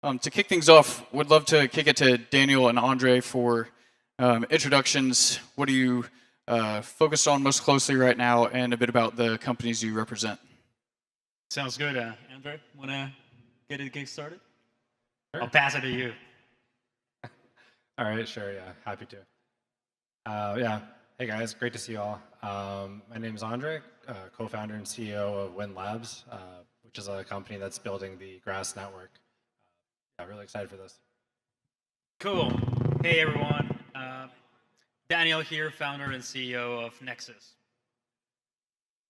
To kick things off, would love to kick it to Daniel and Andrej for introductions. What are you focused on most closely right now, and a bit about the companies you represent? Sounds good. Andrej, want to get it started? Sure. I'll pass it to you. All right, sure, yeah, happy to. Yeah, hey guys, great to see you all. My name is Andrej, co-founder and CEO of Wind Labs, which is a company that's building the Grass network. Yeah, really excited for this. Cool. Hey everyone. Daniel here, founder and CEO of Nexus.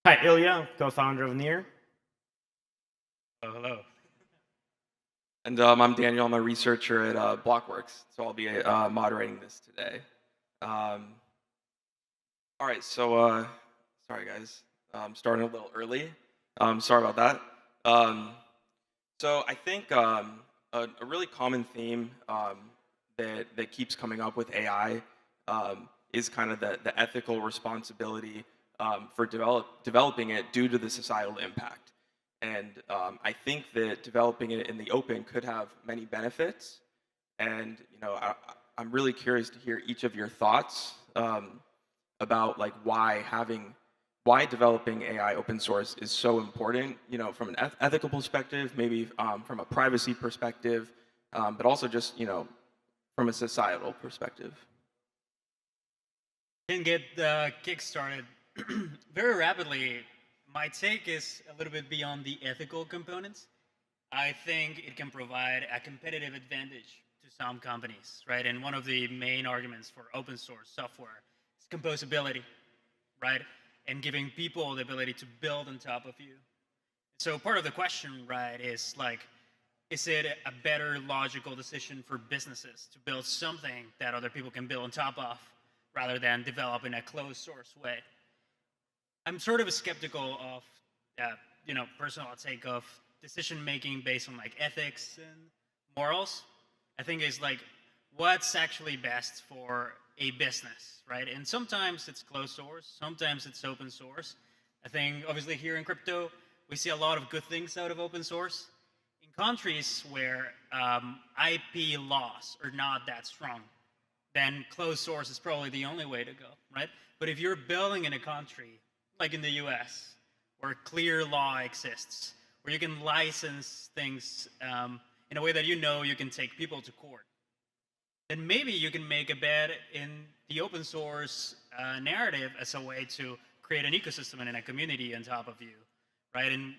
Hi, Illia, co-founder of Near. Oh, hello. And I'm Daniel. I'm a researcher at Blockworks, so I'll be moderating this today. All right, so sorry guys, I'm starting a little early. Sorry about that. So I think a really common theme that keeps coming up with AI is kind of the ethical responsibility for developing it due to the societal impact. And I think that developing it in the open could have many benefits. And I'm really curious to hear each of your thoughts about like why developing AI open source is so important. From an ethical perspective, maybe from a privacy perspective, but also just from a societal perspective. Can get kick started very rapidly. My take is a little bit beyond the ethical components. I think it can provide a competitive advantage to some companies, right? And one of the main arguments for open source software is composability, right? And giving people the ability to build on top of you. So part of the question, right, is like, is it a better logical decision for businesses to build something that other people can build on top of rather than develop in a closed source way? I'm sort of skeptical of, personal take of decision making based on like ethics and morals. I think it's like what's actually best for a business, right? And sometimes it's closed source, sometimes it's open source. I think obviously here in crypto, we see a lot of good things out of open source. In countries where IP laws are not that strong, then closed source is probably the only way to go, right? But if you're building in a country like in the US, where clear law exists, where you can license things in a way that you can take people to court, then maybe you can make a bet in the open source narrative as a way to create an ecosystem and a community on top of you, right? And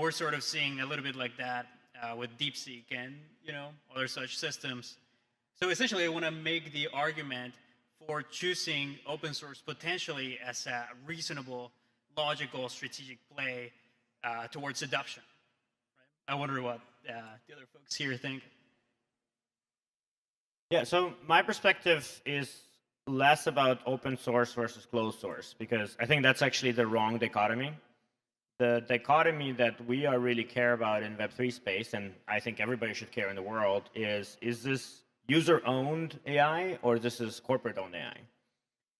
we're sort of seeing a little bit like that with DeepSeek and other such systems. So essentially, I want to make the argument for choosing open source potentially as a reasonable, logical, strategic play towards adoption. Right? I wonder what the other folks here think. Yeah, so my perspective is less about open source versus closed source, because I think that's actually the wrong dichotomy. The dichotomy that we are really care about in Web3 space, and I think everybody should care in the world, is this user-owned AI or this is corporate-owned AI?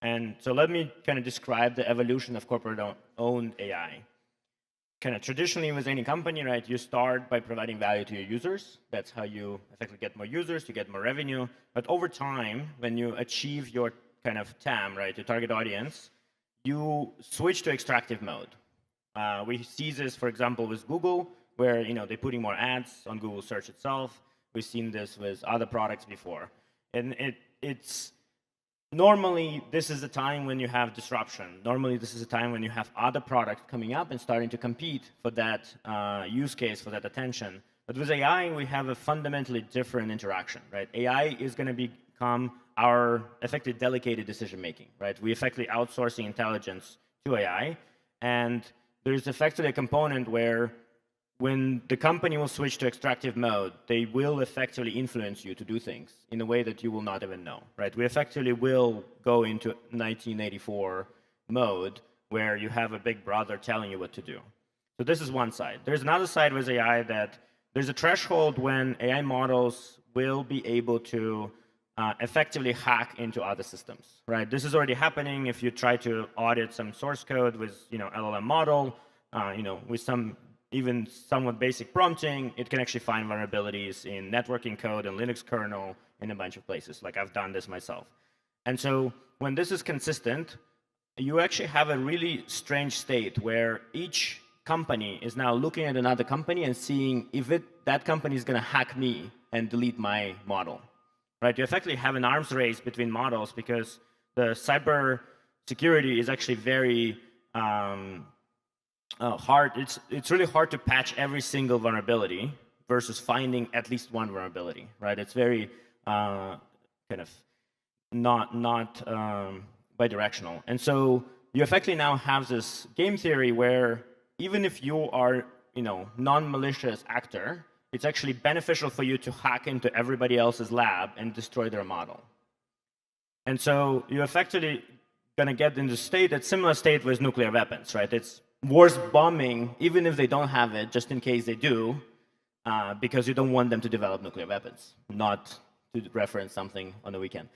And so let me kind of describe the evolution of corporate-owned AI. Kind of traditionally with any company, right, you start by providing value to your users. That's how you effectively get more users, you get more revenue. But over time, when you achieve your kind of TAM, right, your target audience, you switch to extractive mode. We see this, for example, with Google, where they're putting more ads on Google search itself. We've seen this with other products before. And it's normally, this is a time when you have disruption. Normally, this is a time when you have other products coming up and starting to compete for that use case, for that attention. But with AI, we have a fundamentally different interaction, right? AI is going to become our effectively delegated decision-making, right? We effectively outsourcing intelligence to AI. And there's effectively a component where when the company will switch to extractive mode, they will effectively influence you to do things in a way that you will not even know, right? We effectively will go into 1984 mode where you have a big brother telling you what to do. So this is one side. There's another side with AI that there's a threshold when AI models will be able to effectively hack into other systems, right? This is already happening. If you try to audit some source code with LLM model, with some even somewhat basic prompting, it can actually find vulnerabilities in networking code and Linux kernel in a bunch of places. Like I've done this myself. And so when this is consistent, you actually have a really strange state where each company is now looking at another company and seeing if that company is going to hack me and delete my model. Right? You effectively have an arms race between models because the cyber security is actually very hard. It's really hard to patch every single vulnerability versus finding at least one vulnerability. Right? It's very kind of not bidirectional. And so you effectively now have this game theory where even if you are, non-malicious actor, it's actually beneficial for you to hack into everybody else's lab and destroy their model. And so you're effectively going to get in the state, that similar state with nuclear weapons, right? It's worse bombing, even if they don't have it, just in case they do, because you don't want them to develop nuclear weapons, not to reference something on the weekend.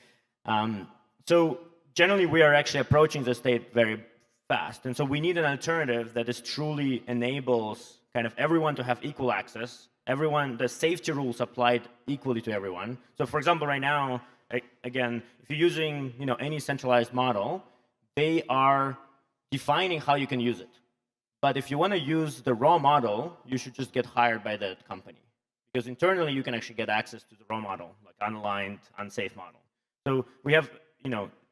So generally, we are actually approaching the state very fast. And so we need an alternative that is truly enables kind of everyone to have equal access, the safety rules applied equally to everyone. So for example, right now, again, if you're using any centralized model, they are defining how you can use it. But if you want to use the raw model, you should just get hired by that company. Because internally, you can actually get access to the raw model, like unaligned, unsafe model. So we have,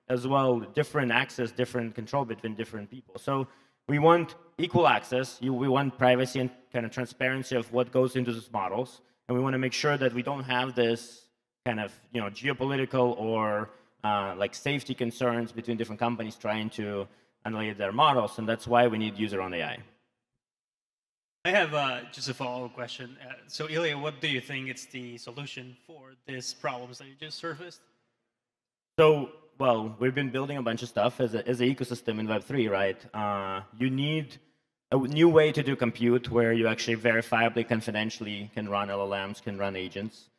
as well, different access, different control between different people. So we want equal access. We want privacy and kind of transparency of what goes into these models. And we want to make sure that we don't have this kind of geopolitical or like safety concerns between different companies trying to annihilate their models. And that's why we need user-owned AI. I have just a follow-up question. So Illia, what do you think is the solution for these problems that you just surfaced? So, well, we've been building a bunch of stuff as an ecosystem in Web3, right? You need a new way to do compute where you actually verifiably, confidentially can run LLMs, can run agents.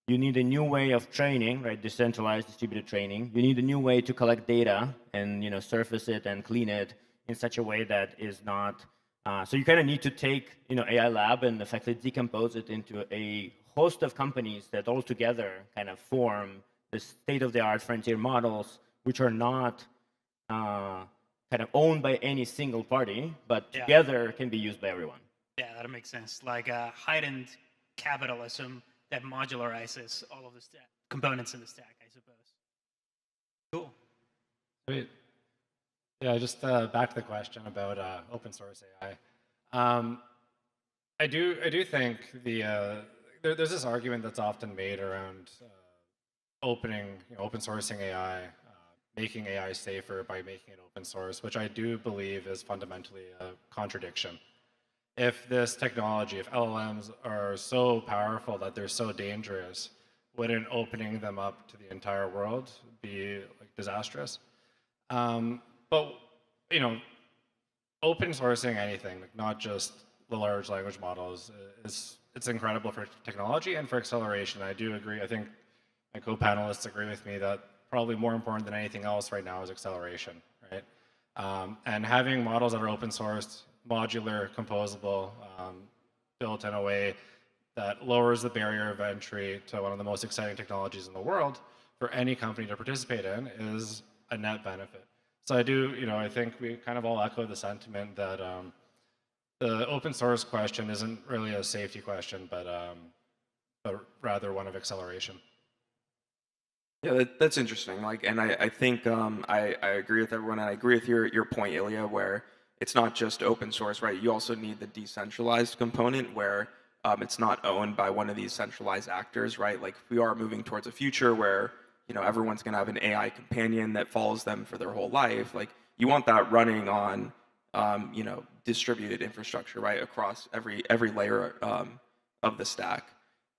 You need a new way of training, right? Decentralized, distributed training. You need a new way to collect data and surface it and clean it in such a way that is not. So you kind of need to take AI lab and effectively decompose it into a host of companies that all together kind of form the state-of-the-art frontier models, which are not kind of owned by any single party, but together can be used by everyone. Yeah, that makes sense. Like a heightened capitalism that modularizes all of the components in the stack, I suppose. Cool. Great. Yeah, just back to the question about open source AI. I do think there's this argument that's often made around open sourcing AI, making AI safer by making it open source, which I do believe is fundamentally a contradiction. If this technology, if LLMs are so powerful that they're so dangerous, wouldn't opening them up to the entire world be disastrous? But open sourcing anything, not just the large language models, it's incredible for technology and for acceleration. I do agree. I think my co-panelists agree with me that probably more important than anything else right now is acceleration, right? And having models that are open sourced, modular, composable, built in a way that lowers the barrier of entry to one of the most exciting technologies in the world for any company to participate in is a net benefit. So I think we kind of all echo the sentiment that the open source question isn't really a safety question, but rather one of acceleration. Yeah, that's interesting. And I think I agree with everyone, and I agree with your point, Illia, where it's not just open source, right? You also need the decentralized component where it's not owned by one of these centralized actors, right? Like we are moving towards a future where everyone's going to have an AI companion that follows them for their whole life. Like you want that running on distributed infrastructure, right, across every layer of the stack.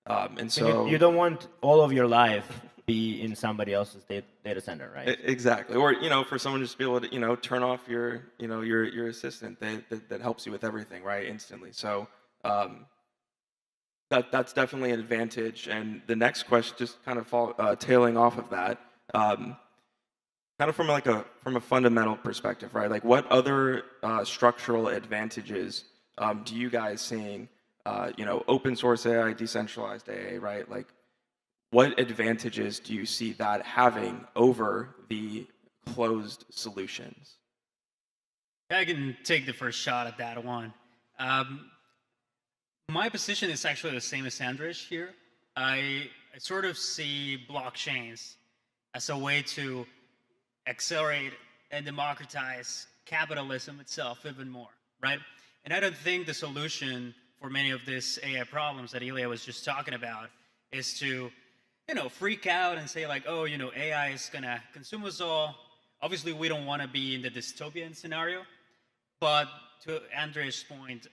And so you don't want all of your life be in somebody else's data center, right? Exactly. Or for someone just to be able to turn off your assistant that helps you with everything, right, instantly. So that's definitely an advantage. And the next question, just kind of tailing off of that, kind of from a fundamental perspective, right? Like what other structural advantages do you guys seeing, open source AI, decentralized AI, right? Like, what advantages do you see that having over the closed solutions? I can take the first shot at that one. My position is actually the same as Andrej here. I sort of see blockchains as a way to accelerate and democratize capitalism itself even more, right? And I don't think the solution for many of these AI problems that Illia was just talking about is to, freak out and say like, oh, AI is gonna consume us all. Obviously, we don't want to be in the dystopian scenario, but to Andrej's point,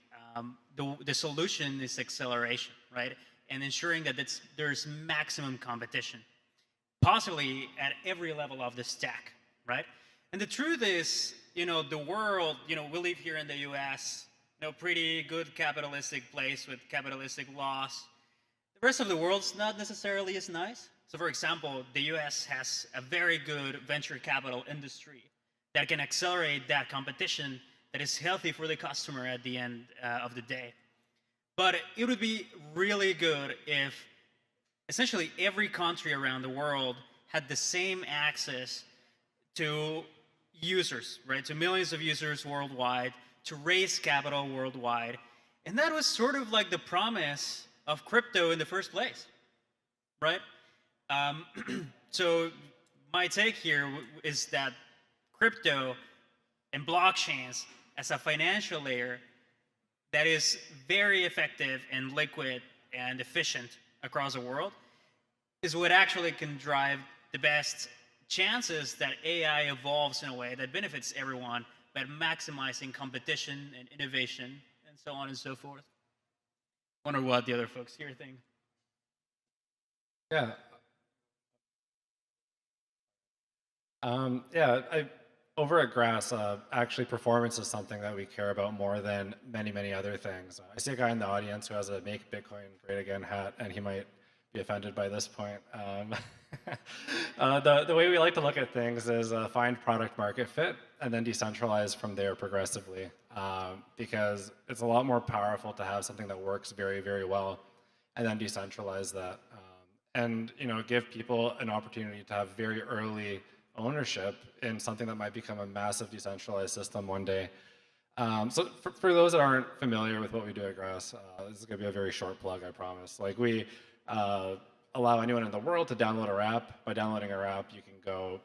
the solution is acceleration, right? And ensuring that there's maximum competition, possibly at every level of the stack, right? And the truth is, the world, we live here in the US, pretty good capitalistic place with capitalistic laws. The rest of the world's not necessarily as nice. So for example, the US has a very good venture capital industry that can accelerate that competition that is healthy for the customer at the end of the day. But it would be really good if essentially every country around the world had the same access to users, right? To millions of users worldwide, to raise capital worldwide. And that was sort of like the promise of crypto in the first place, right? So my take here is that crypto and blockchains as a financial layer that is very effective and liquid and efficient across the world is what actually can drive the best chances that AI evolves in a way that benefits everyone, but maximizing competition and innovation and so on and so forth. Wonder what the other folks here think. Yeah. Over at Grass, actually performance is something that we care about more than many, many other things. I see a guy in the audience who has a Make Bitcoin Great Again hat, and he might be offended by this point. The way we like to look at things is find product market fit and then decentralize from there progressively, because it's a lot more powerful to have something that works very, very well and then decentralize that. And give people an opportunity to have very early ownership in something that might become a massive decentralized system one day. So for those that aren't familiar with what we do at Grass, this is going to be a very short plug, I promise. Like we allow anyone in the world to download our app. By downloading our app, you can go,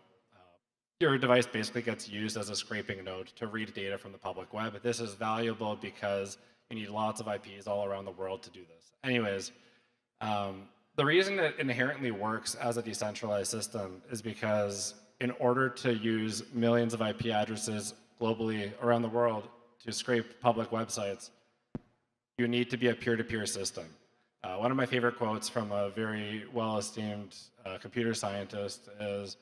your device basically gets used as a scraping node to read data from the public web. This is valuable because you need lots of IPs all around the world to do this. Anyways, the reason it inherently works as a decentralized system is because in order to use millions of IP addresses globally around the world to scrape public websites, you need to be a peer-to-peer system. One of my favorite quotes from a very well-esteemed computer scientist is,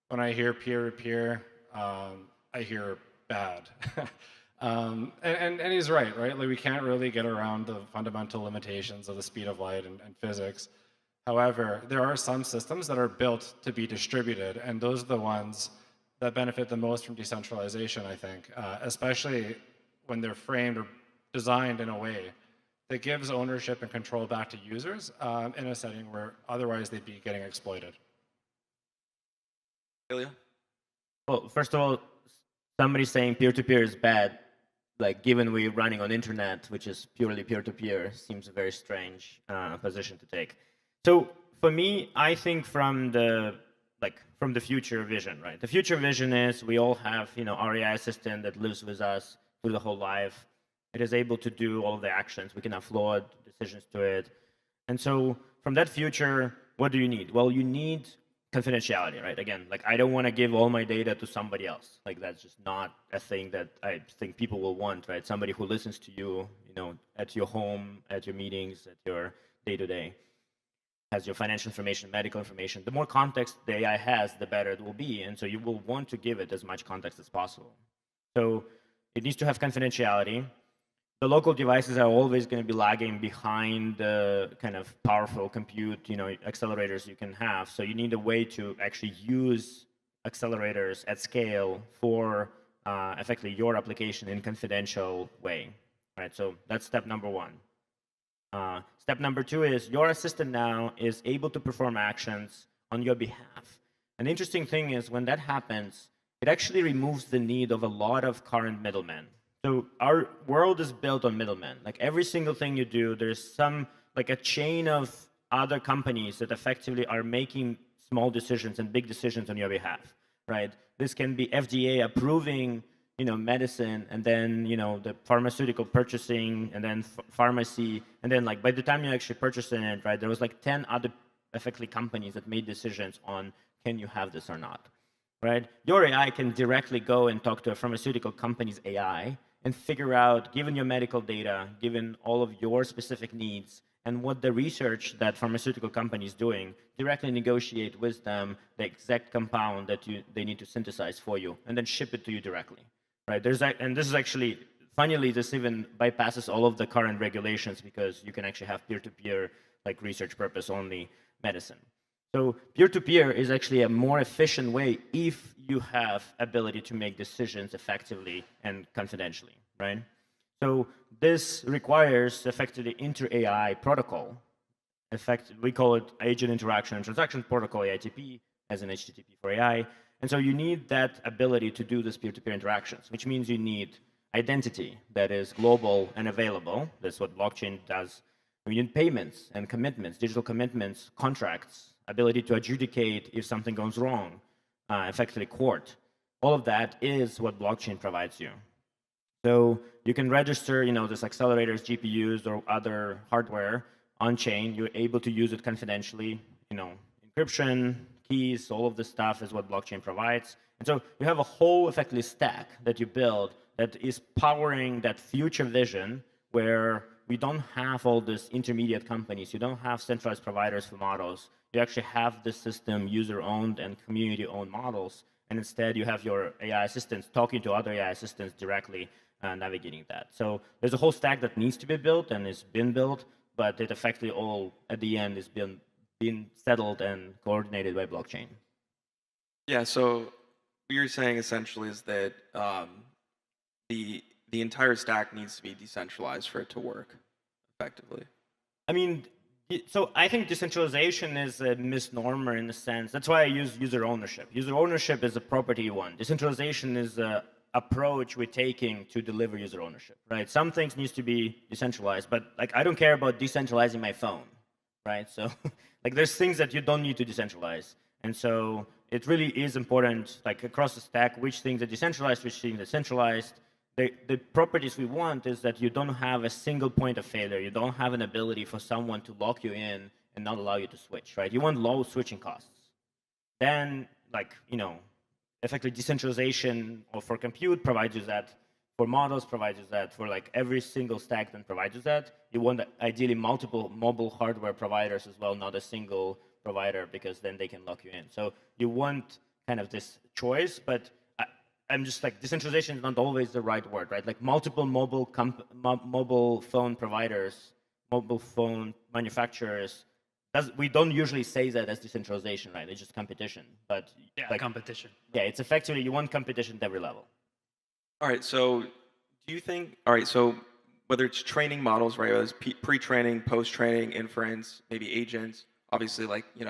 when I hear peer-to-peer, I hear bad. And he's right? Like we can't really get around the fundamental limitations of the speed of light and physics. However, there are some systems that are built to be distributed, and those are the ones that benefit the most from decentralization, I think, especially when they're framed or designed in a way that gives ownership and control back to users in a setting where otherwise they'd be getting exploited. Illia? Well, first of all, somebody saying peer-to-peer is bad, like given we're running on internet, which is purely peer-to-peer, seems a very strange position to take. So for me, I think from the future vision, right? The future vision is we all have, our AI assistant that lives with us through the whole life. It is able to do all of the actions. We can upload decisions to it. And so from that future, what do you need? Well, you need confidentiality, right? Again, like I don't want to give all my data to somebody else. Like that's just not a thing that I think people will want, right? Somebody who listens to you, at your home, at your meetings, at your day-to-day. Has your financial information, medical information. The more context the AI has, the better it will be. And so you will want to give it as much context as possible. So it needs to have confidentiality. The local devices are always going to be lagging behind the kind of powerful compute, accelerators you can have. So you need a way to actually use accelerators at scale for effectively your application in a confidential way, right? So that's step number one. Step number two is your assistant now is able to perform actions on your behalf. An interesting thing is when that happens, it actually removes the need of a lot of current middlemen. So our world is built on middlemen. Like every single thing you do, there's some, like a chain of other companies that effectively are making small decisions and big decisions on your behalf, right? This can be FDA approving, medicine, and then, the pharmaceutical purchasing, and then pharmacy, and then like by the time you actually purchasing it, right, there was like 10 other effectively companies that made decisions on can you have this or not, right? Your AI can directly go and talk to a pharmaceutical company's AI and figure out, given your medical data, given all of your specific needs, and what the research that pharmaceutical company is doing, directly negotiate with them the exact compound that they need to synthesize for you, and then ship it to you directly, right? And this is actually, funnily, this even bypasses all of the current regulations because you can actually have peer-to-peer, like research purpose only medicine. So peer-to-peer is actually a more efficient way if you have ability to make decisions effectively and confidentially, right? So this requires effectively inter-AI protocol. We call it Agent Interaction and Transaction Protocol, AITP, as in HTTP for AI. And so you need that ability to do this peer-to-peer interactions, which means you need identity that is global and available. That's what blockchain does. We need payments and commitments, digital commitments, contracts, ability to adjudicate if something goes wrong, effectively court. All of that is what blockchain provides you. So you can register, this accelerators, GPUs, or other hardware on chain. You're able to use it confidentially. Encryption, keys, all of this stuff is what blockchain provides. And so you have a whole effectively stack that you build that is powering that future vision where we don't have all these intermediate companies. You don't have centralized providers for models. You actually have the system user-owned and community-owned models. And instead, you have your AI assistants talking to other AI assistants directly, navigating that. So there's a whole stack that needs to be built and is been built, but it effectively all at the end is being settled and coordinated by blockchain. Yeah. So what you're saying essentially is that the entire stack needs to be decentralized for it to work effectively. I mean, so I think decentralization is a misnomer in a sense. That's why I use user ownership. User ownership is a property one. Decentralization is a approach we're taking to deliver user ownership, right? Some things needs to be decentralized, but like I don't care about decentralizing my phone, right? So like there's things that you don't need to decentralize. And so it really is important, like across the stack, which things are decentralized, which things are centralized. The properties we want is that you don't have a single point of failure. You don't have an ability for someone to lock you in and not allow you to switch, right? You want low switching costs. Then, like, effectively decentralization or for compute provides you that. For models provides you that. For like every single stack then provides you that. You want ideally multiple mobile hardware providers as well, not a single provider, because then they can lock you in. So you want kind of this choice, but I'm just like, decentralization is not always the right word, right? Like multiple mobile phone providers, mobile phone manufacturers, we don't usually say that as decentralization, right? It's just competition. But Yeah, like, competition. yeah, it's effectively, you want competition at every level. All right. So do you think? All right. So whether it's training models, right? Whether it's pre-training, post-training, inference, maybe agents. Obviously, like we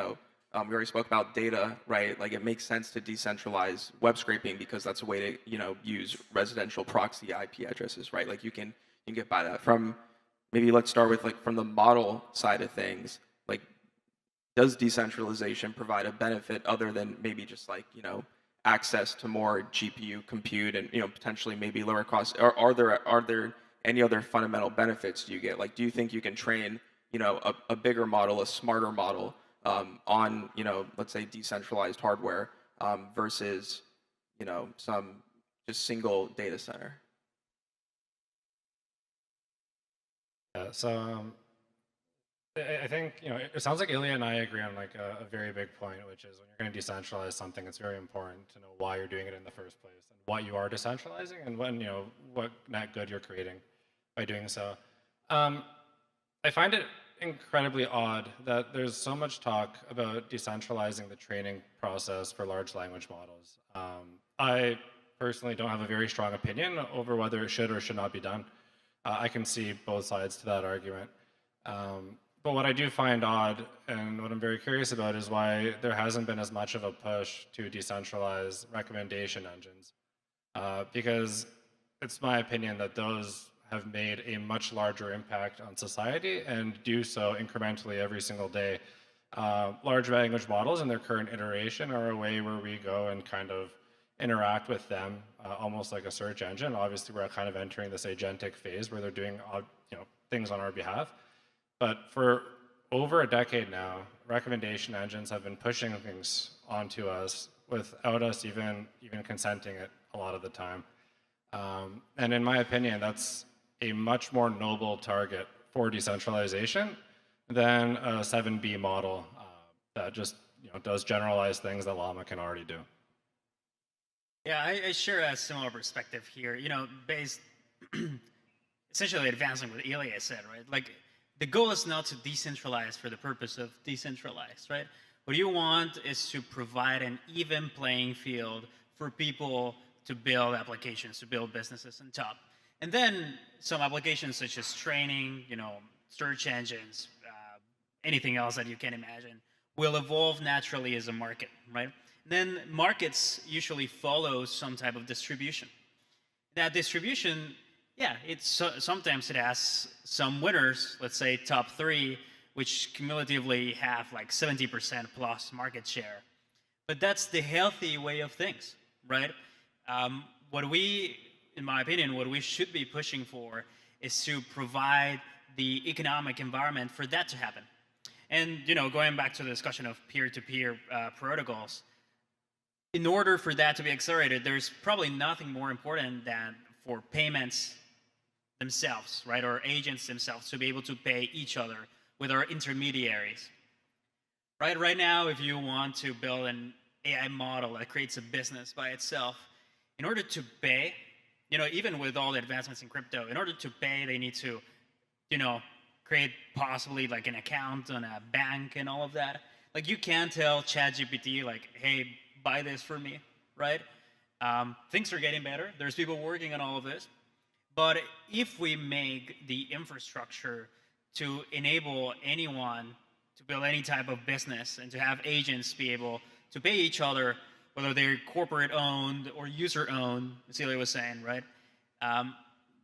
already spoke about data, right? Like it makes sense to decentralize web scraping because that's a way to use residential proxy IP addresses, right? Like you can get by that. From maybe let's start with like from the model side of things. Like, does decentralization provide a benefit other than maybe just like access to more GPU compute and potentially maybe lower costs? Are there any other fundamental benefits you get? Like, do you think you can train a bigger model, a smarter model on let's say decentralized hardware versus some just single data center? Yeah, so I think it sounds like Illia and I agree on like a very big point, which is when you're going to decentralize something, it's very important to know why you're doing it in the first place and what you are decentralizing and when what net good you're creating by doing so. I find it incredibly odd that there's so much talk about decentralizing the training process for large language models. I personally don't have a very strong opinion over whether it should or should not be done. I can see both sides to that argument. But what I do find odd, and what I'm very curious about, is why there hasn't been as much of a push to decentralize recommendation engines. Because it's my opinion that those have made a much larger impact on society and do so incrementally every single day. Large language models in their current iteration are a way where we go and kind of interact with them almost like a search engine. Obviously, we're kind of entering this agentic phase where they're doing things on our behalf. But for over a decade now, recommendation engines have been pushing things onto us without us even consenting it a lot of the time. And in my opinion, that's a much more noble target for decentralization than a 7B model that just does generalized things that Llama can already do. Yeah, I share a similar perspective here. Based essentially advancing what Illia said, right? Like, the goal is not to decentralize for the purpose of decentralized, right? What you want is to provide an even playing field for people to build applications, to build businesses on top. And then some applications such as training, search engines, anything else that you can imagine, will evolve naturally as a market, right? Then markets usually follow some type of distribution. That distribution, sometimes it has some winners, let's say top 3, which cumulatively have like 70% plus market share. But that's the healthy way of things, right? In my opinion, what we should be pushing for is to provide the economic environment for that to happen. And going back to the discussion of peer-to-peer protocols, in order for that to be accelerated, there's probably nothing more important than for payments themselves, right, or agents themselves to be able to pay each other with our intermediaries. Right now, if you want to build an AI model that creates a business by itself, in order to pay, even with all the advancements in crypto, in order to pay, they need to, create possibly like an account on a bank and all of that. Like, you can't tell ChatGPT, like, hey, buy this for me, right? Things are getting better. There's people working on all of this. But if we make the infrastructure to enable anyone to build any type of business and to have agents be able to pay each other, whether they're corporate owned or user owned, as Illia was saying, right?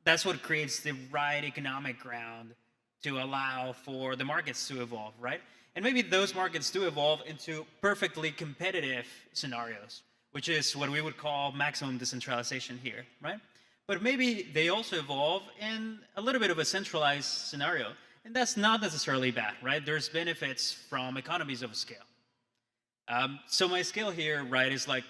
That's what creates the right economic ground to allow for the markets to evolve, right? And maybe those markets do evolve into perfectly competitive scenarios, which is what we would call maximum decentralization here, right? But maybe they also evolve in a little bit of a centralized scenario. And that's not necessarily bad, right? There's benefits from economies of scale. So my scale here, right, is like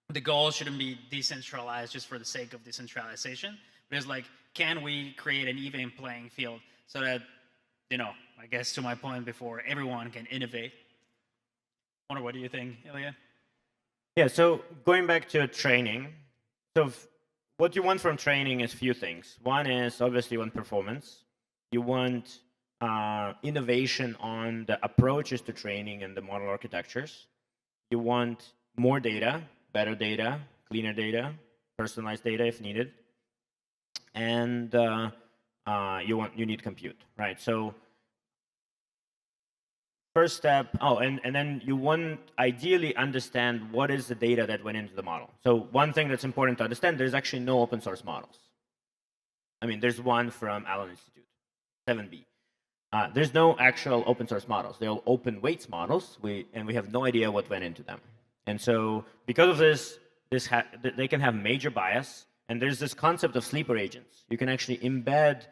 the goal shouldn't be decentralized just for the sake of decentralization, but it's like, can we create an even playing field so that, I guess to my point before, everyone can innovate? Wonder, what do you think, Illia? Yeah, so going back to training, so what you want from training is a few things. One is obviously you want performance. You want innovation on the approaches to training and the model architectures. You want more data, better data, cleaner data, personalized data if needed. And you need compute, right? So first step, and then you want ideally understand what is the data that went into the model. So one thing that's important to understand, there's actually no open source models. I mean, there's one from Allen Institute, 7B. There's no actual open source models. They're all open weights models, and we have no idea what went into them. And so because of this, they can have major bias. And there's this concept of sleeper agents. You can actually embed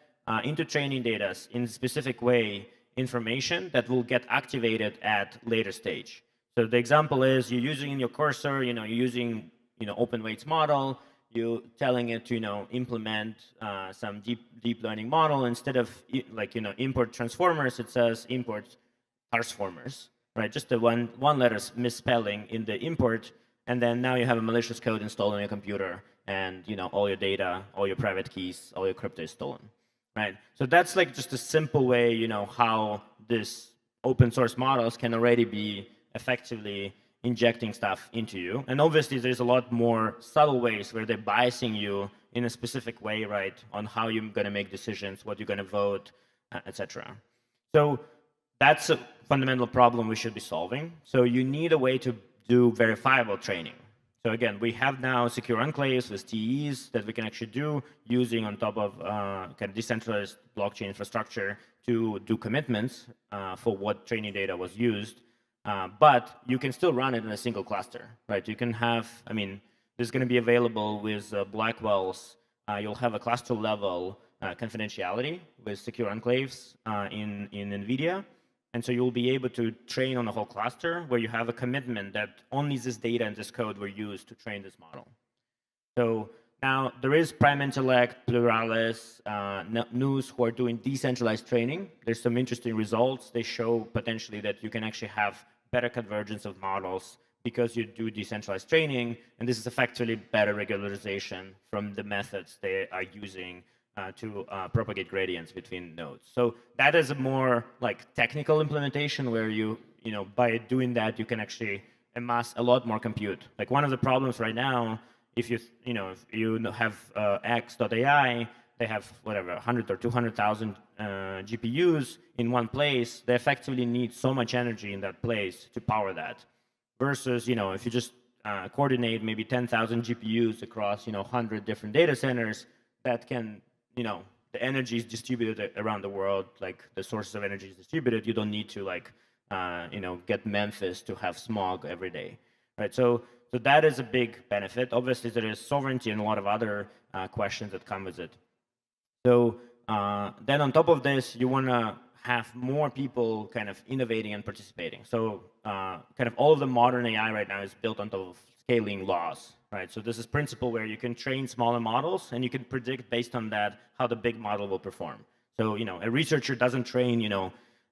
into training data in a specific way information that will get activated at later stage. So the example is you're using in your cursor, you're using open weights model, you're telling it to implement some deep learning model. Instead of import transformers, it says import transformers, right? Just the one letter misspelling in the import, and then now you have a malicious code installed on your computer, and all your data, all your private keys, all your crypto is stolen, right? So that's like just a simple way, how this open source models can already be effectively injecting stuff into you. And obviously there's a lot more subtle ways where they're biasing you in a specific way, right, on how you're going to make decisions, what you're going to vote, etc. So that's a fundamental problem we should be solving. So you need a way to do verifiable training. So again, we have now secure enclaves with TEs that we can actually do using on top of kind of decentralized blockchain infrastructure to do commitments for what training data was used. But you can still run it in a single cluster, right? You can have, I mean, this is going to be available with Blackwell's. You'll have a cluster level confidentiality with secure enclaves in NVIDIA. And so you'll be able to train on a whole cluster where you have a commitment that only this data and this code were used to train this model. So now there is Prime Intellect, Pluralis, News who are doing decentralized training. There's some interesting results. They show potentially that you can actually have better convergence of models because you do decentralized training, and this is effectively better regularization from the methods they are using to propagate gradients between nodes. So that is a more like technical implementation where you know, by doing that, you can actually amass a lot more compute. Like one of the problems right now, if you have X.AI, they have whatever 100 or 200,000 GPUs in one place. They effectively need so much energy in that place to power that. Versus, you know, if you just coordinate maybe 10,000 GPUs across 100 different data centers, that can, you know, the energy is distributed around the world, like the sources of energy is distributed. You don't need to like, get Memphis to have smog every day, right? So that is a big benefit. Obviously, there is sovereignty and a lot of other questions that come with it. So then on top of this, you want to have more people kind of innovating and participating. So kind of all of the modern AI right now is built on top of scaling laws, right? So this is principle where you can train smaller models and you can predict based on that how the big model will perform. So, you know, a researcher doesn't train,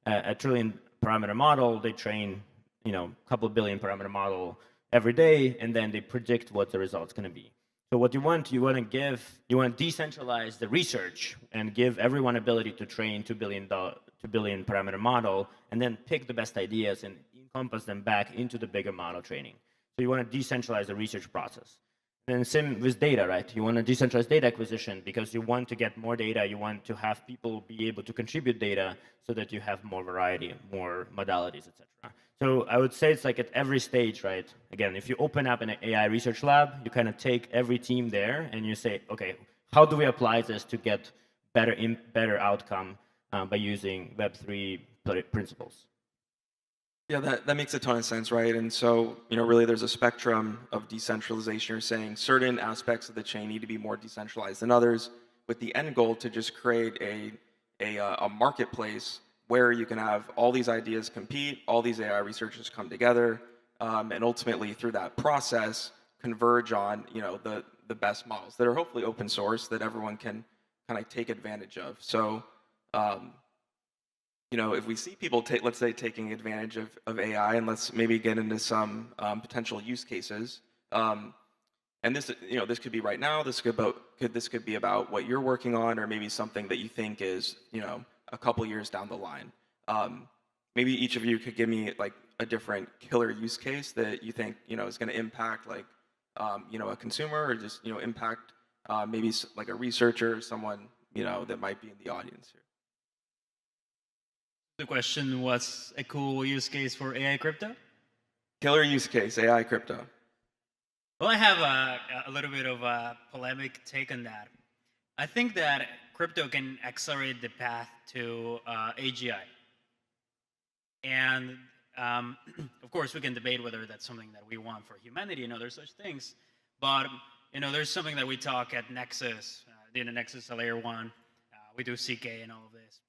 a trillion parameter model. They train, a couple billion parameter model every day, and then they predict what the result's going to be. So what you want to decentralize the research and give everyone ability to train 2 billion parameter model, and then pick the best ideas and encompass them back into the bigger model training. So you want to decentralize the research process. And same with data, right? You want to decentralize data acquisition because you want to get more data. You want to have people be able to contribute data so that you have more variety, more modalities, etc. So I would say it's like at every stage, right? Again, if you open up an AI research lab, you kind of take every team there and you say, okay, how do we apply this to get better outcome by using Web3 principles? Yeah, that makes a ton of sense, right? And so, really there's a spectrum of decentralization. You're saying certain aspects of the chain need to be more decentralized than others, with the end goal to just create a marketplace where you can have all these ideas compete, all these AI researchers come together, and ultimately through that process converge on the best models that are hopefully open source that everyone can kind of take advantage of. So if we see people let's say taking advantage of AI, and let's maybe get into some potential use cases. And this could be right now. This could be about what you're working on, or maybe something that you think is a couple years down the line. Maybe each of you could give me like a different killer use case that you think is going to impact like a consumer, or just impact maybe like a researcher or someone that might be in the audience here. The question was a cool use case for AI crypto? Killer use case, AI crypto. Well, I have a little bit of a polemic take on that. I think that crypto can accelerate the path to AGI. And of course, we can debate whether that's something that we want for humanity and other such things. But there's something that we talk at Nexus, data Nexus layer 1. We do CK and all of this.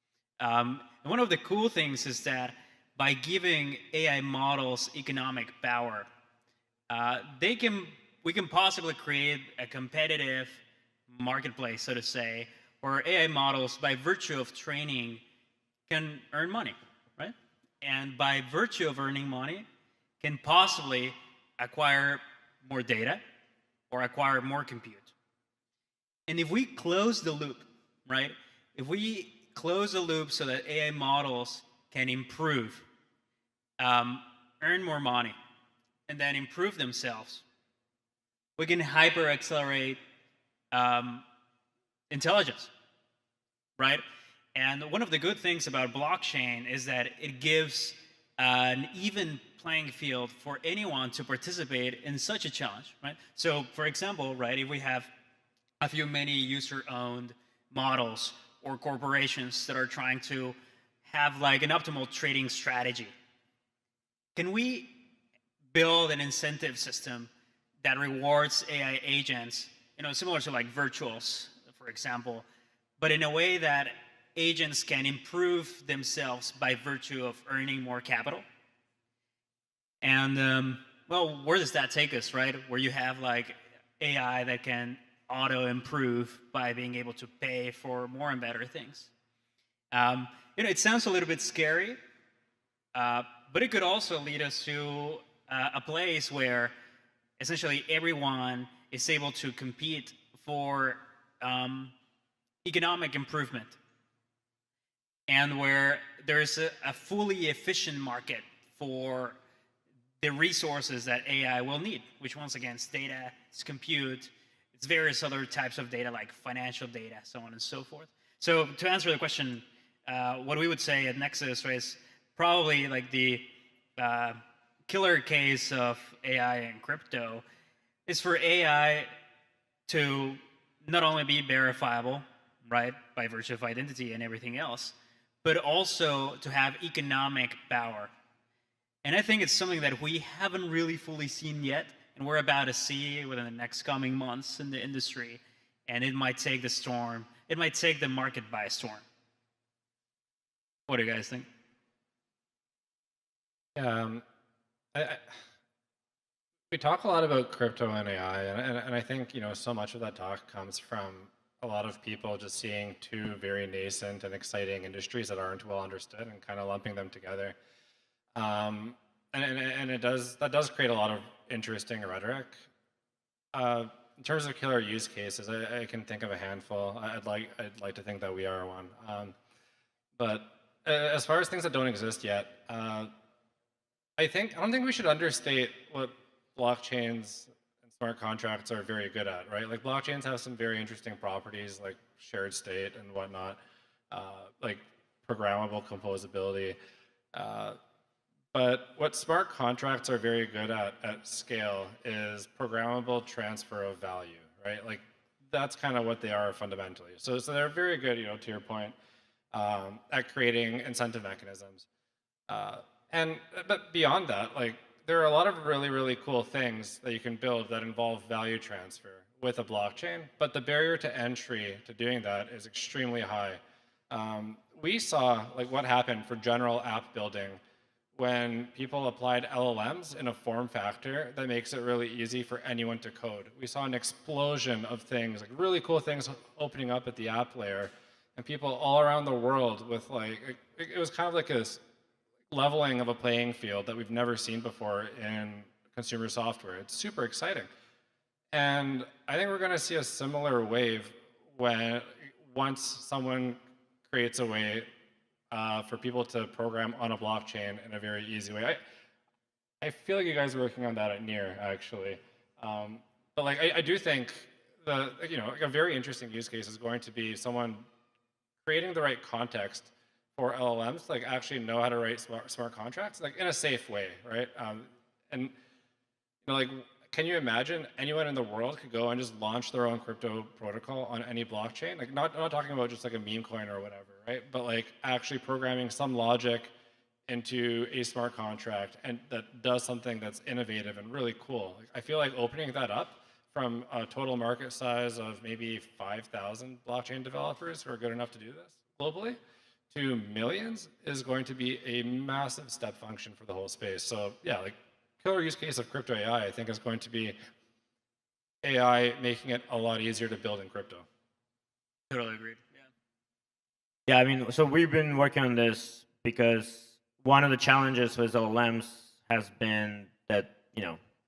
And one of the cool things is that by giving AI models economic power, we can possibly create a competitive marketplace, so to say, where AI models, by virtue of training, can earn money, right? And by virtue of earning money, can possibly acquire more data or acquire more compute. And if we close the loop, right? If we close the loop so that AI models can improve, earn more money, and then improve themselves, we can hyper accelerate intelligence, right? And one of the good things about blockchain is that it gives an even playing field for anyone to participate in such a challenge, right? So, for example, right, if we have a few many user-owned models or corporations that are trying to have like an optimal trading strategy, can we build an incentive system that rewards AI agents, similar to like virtuals, for example, but in a way that agents can improve themselves by virtue of earning more capital? And well, where does that take us, right? Where you have like AI that can auto improve by being able to pay for more and better things. It sounds a little bit scary, but it could also lead us to a place where essentially everyone is able to compete for economic improvement, and where there's a fully efficient market for the resources that AI will need, which once again is data, it's compute, it's various other types of data like financial data, so on and so forth. So to answer the question, what we would say at Nexus is probably like the killer case of AI and crypto is for AI to not only be verifiable, right, by virtue of identity and everything else, but also to have economic power. And I think it's something that we haven't really fully seen yet, and we're about to see within the next coming months in the industry, and it might take the market by storm. What do you guys think? Yeah, we talk a lot about crypto and AI, and I think so much of that talk comes from a lot of people just seeing two very nascent and exciting industries that aren't well understood and kind of lumping them together. And that does create a lot of interesting rhetoric. In terms of killer use cases, I can think of a handful. I'd like to think that we are one. But as far as things that don't exist yet, I don't think we should understate what blockchains and smart contracts are very good at, right? Like blockchains have some very interesting properties like shared state and whatnot, like programmable composability. But what smart contracts are very good at scale is programmable transfer of value, right? Like that's kind of what they are fundamentally. So they're very good, to your point, at creating incentive mechanisms. But beyond that, like there are a lot of really, really cool things that you can build that involve value transfer with a blockchain, but the barrier to entry to doing that is extremely high. We saw like what happened for general app building when people applied LLMs in a form factor that makes it really easy for anyone to code. We saw an explosion of things, like really cool things opening up at the app layer, and people all around the world with like, it was kind of like a leveling of a playing field that we've never seen before in consumer software. It's super exciting. And I think we're gonna see a similar wave once someone creates a way for people to program on a blockchain in a very easy way. I feel like you guys are working on that at Near, actually. But like, I do think a very interesting use case is going to be someone creating the right context for LLMs to like actually know how to write smart contracts, like in a safe way, right? And like, can you imagine anyone in the world could go and just launch their own crypto protocol on any blockchain? Like not talking about just like a meme coin or whatever, right? But like actually programming some logic into a smart contract and that does something that's innovative and really cool. Like, I feel like opening that up from a total market size of maybe 5,000 blockchain developers who are good enough to do this globally to millions is going to be a massive step function for the whole space. So yeah, like killer use case of crypto AI, I think, is going to be AI making it a lot easier to build in crypto. Totally agreed. Yeah, I mean, so we've been working on this because one of the challenges with LLMs has been that,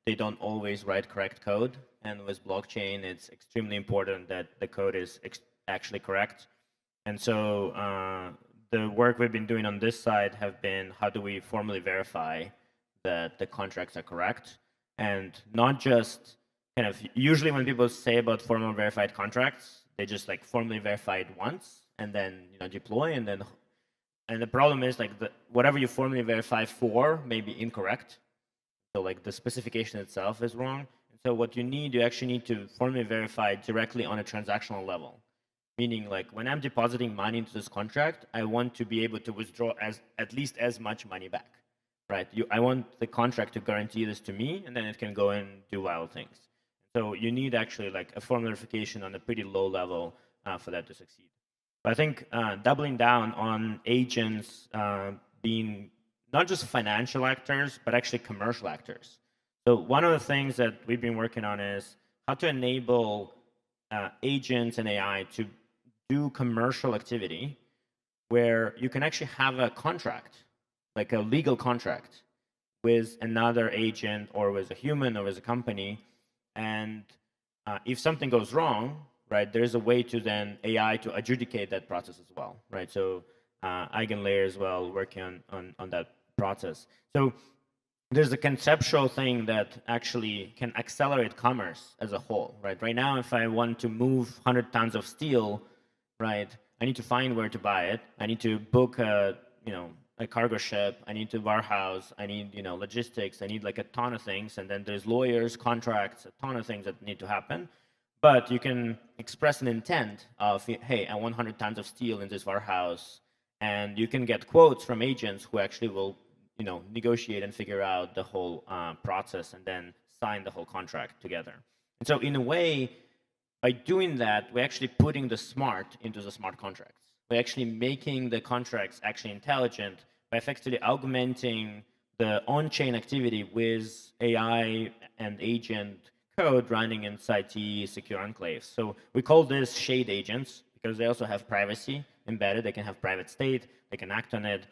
they don't always write correct code. And with blockchain, it's extremely important that the code is actually correct. And so the work we've been doing on this side have been how do we formally verify that the contracts are correct, and not just kind of usually when people say about formal verified contracts, they just like formally verify it once and then deploy and the problem is like whatever you formally verify for may be incorrect. So like the specification itself is wrong. And so what you actually need to formally verify directly on a transactional level. Meaning like when I'm depositing money into this contract, I want to be able to withdraw at least as much money back. Right? I want the contract to guarantee this to me, and then it can go and do wild things. So you need actually like a formal verification on a pretty low level for that to succeed. But I think doubling down on agents being not just financial actors, but actually commercial actors. So one of the things that we've been working on is how to enable agents and AI to do commercial activity where you can actually have a contract, like a legal contract with another agent or with a human or with a company. And if something goes wrong, right, there's a way to then AI to adjudicate that process as well, right? So EigenLayer as well, working on that process. So there's a conceptual thing that actually can accelerate commerce as a whole, right? Right now, if I want to move 100 tons of steel, right, I need to find where to buy it. I need to book a cargo ship. I need to warehouse. I need, logistics. I need like a ton of things. And then there's lawyers, contracts, a ton of things that need to happen. But you can express an intent of, hey, I want 100 tons of steel in this warehouse. And you can get quotes from agents who actually will, negotiate and figure out the whole process and then sign the whole contract together. And so in a way, by doing that, we're actually putting the smart into the smart contracts. We're actually making the contracts actually intelligent by effectively augmenting the on-chain activity with AI and agent code running inside TE secure enclaves. So we call this shade agents because they also have privacy embedded. They can have private state. They can act on it.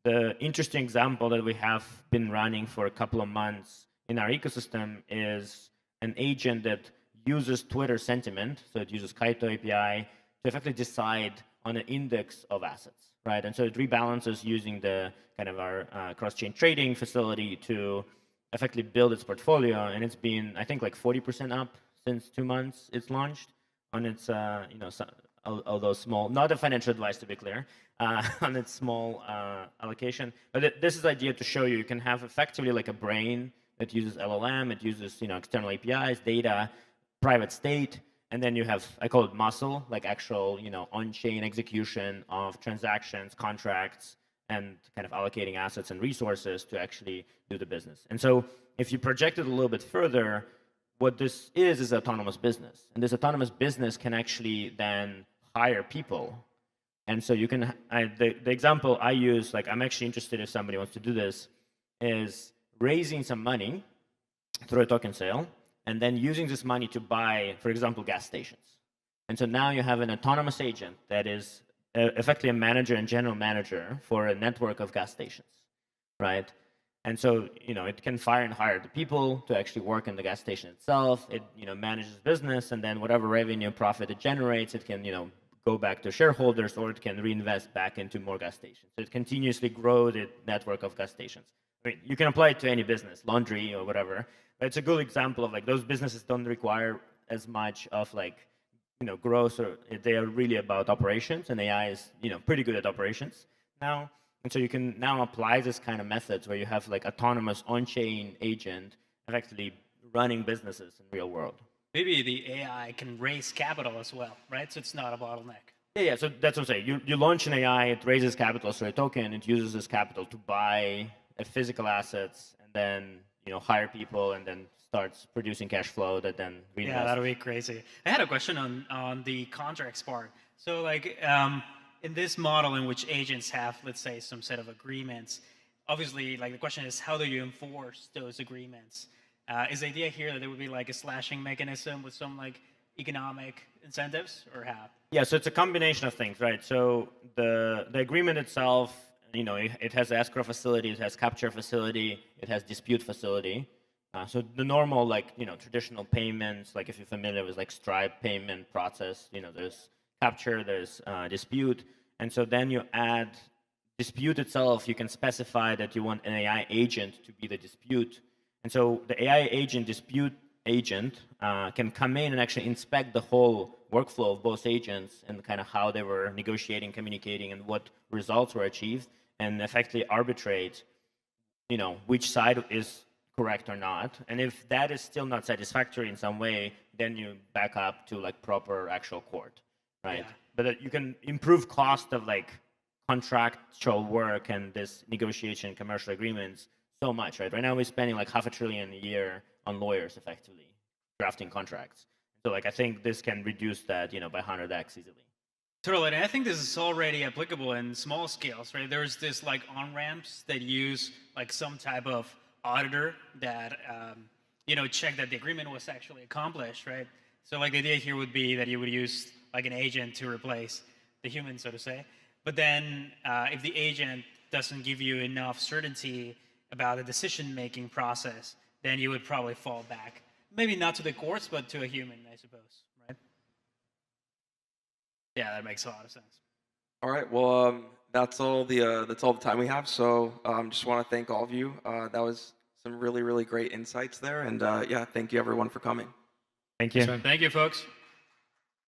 The interesting example that we have been running for a couple of months in our ecosystem is an agent that uses Twitter sentiment. So it uses Kaito API to effectively decide on an index of assets, right? And so it rebalances using the kind of our cross-chain trading facility to effectively build its portfolio. And it's been, I think, like 40% up since 2 months it's launched on its, although small, not a financial advice to be clear, on its small allocation. But this is the idea to show you can have effectively like a brain that uses LLM, it uses external APIs, data, private state, and then you have, I call it muscle, like actual on-chain execution of transactions, contracts, and kind of allocating assets and resources to actually do the business. And so if you project it a little bit further, what this is autonomous business. And this autonomous business can actually then hire people. And so you can, the example I use, like I'm actually interested if somebody wants to do this, is raising some money through a token sale, and then using this money to buy, for example, gas stations. And so now you have an autonomous agent that is effectively a manager and general manager for a network of gas stations, right? And so, it can fire and hire the people to actually work in the gas station itself. It, manages business, and then whatever revenue profit it generates, it can, go back to shareholders, or it can reinvest back into more gas stations. So it continuously grows the network of gas stations. I mean, you can apply it to any business, laundry or whatever. But it's a good example of like those businesses don't require as much of like, growth, or they are really about operations, and AI is, pretty good at operations now. And so you can now apply this kind of methods where you have like autonomous on-chain agent effectively running businesses in real world. Maybe the AI can raise capital as well, right? So it's not a bottleneck. Yeah, so that's what I'm saying. You launch an AI, it raises capital, so a token, it uses this capital to buy physical assets, and then hire people, and then starts producing cash flow that then reinvest. Yeah, that'll be crazy. I had a question on the contracts part. So like in this model in which agents have, let's say, some set of agreements, obviously like the question is how do you enforce those agreements? Is the idea here that there would be like a slashing mechanism with some like economic incentives, or how? Yeah, so it's a combination of things, right? So the agreement itself, it has escrow facility, it has capture facility, it has dispute facility. So the normal traditional payments, like if you're familiar with like Stripe payment process, there's capture, there's dispute, and so then you add dispute itself. You can specify that you want an AI agent to be the dispute. And so the AI agent dispute agent can come in and actually inspect the whole workflow of both agents and kind of how they were negotiating, communicating, and what results were achieved, and effectively arbitrate, which side is correct or not. And if that is still not satisfactory in some way, then you back up to like proper actual court, right? Yeah. But you can improve cost of like contractual work and this negotiation, commercial agreements so much, right? Right now we're spending like $500 billion a year on lawyers effectively drafting contracts. So like I think this can reduce that, by 100x easily. Totally, and I think this is already applicable in small scales, right? There's this like on-ramps that use like some type of auditor that check that the agreement was actually accomplished, right? So like the idea here would be that you would use like an agent to replace the human, so to say. But then if the agent doesn't give you enough certainty about the decision-making process, then you would probably fall back. Maybe not to the courts, but to a human, I suppose, right? Yeah, that makes a lot of sense. All right. Well, that's all the time we have. So just want to thank all of you. That was some really, really great insights there. And yeah, thank you everyone for coming. Thank you. Thanks, man. Thank you, folks.